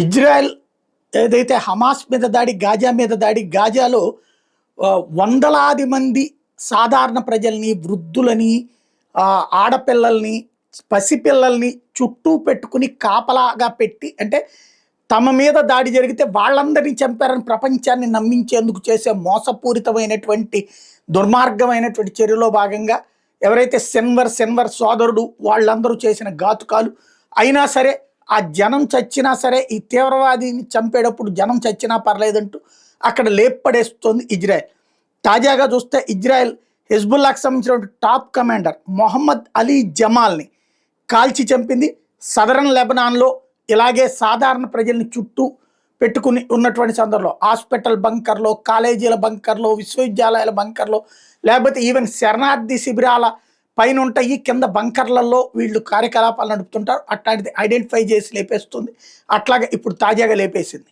Israel ఏదైతే Hamas మీద దాడి, గాజా మీద దాడి, గాజాలో వందలాది మంది సాధారణ ప్రజల్ని, వృద్ధులని, ఆడపిల్లల్ని, పసిపిల్లల్ని చుట్టూ పెట్టుకుని కాపలాగా పెట్టి, అంటే తమ మీద దాడి జరిగితే వాళ్ళందరినీ చంపారని ప్రపంచాన్ని నమ్మించేందుకు చేసే మోసపూరితమైనటువంటి దుర్మార్గమైనటువంటి చర్యలో భాగంగా ఎవరైతే సెన్వర్ సోదరుడు వాళ్ళందరూ చేసిన ఘాతుకాలు. అయినా సరే ఆ జనం చచ్చినా సరే, ఈ తీవ్రవాదిని చంపేటప్పుడు జనం చచ్చినా పర్లేదంటూ అక్కడ లేప్పడేస్తుంది ఇజ్రాయెల్. తాజాగా చూస్తే ఇజ్రాయెల్ హెజ్బుల్లాకు సంబంధించిన టాప్ కమాండర్ మొహమ్మద్ అలీ జమాల్ని కాల్చి చంపింది. సదరన్ లెబనాన్లో ఇలాగే సాధారణ ప్రజల్ని చుట్టూ పెట్టుకుని ఉన్నటువంటి సందర్భంలో హాస్పిటల్ బంకర్లో, కాలేజీల బంకర్లో, విశ్వవిద్యాలయాల బంకర్లో, లేకపోతే ఈవెన్ శరణార్థి శిబిరాల పైన ఉంటాయి, కింద బంకర్లలో వీళ్ళు కార్యకలాపాలు నడుపుతుంటారు. అట్లాంటిది ఐడెంటిఫై చేసి లేపేస్తుంది. అట్లాగే ఇప్పుడు తాజాగా లేపేసింది.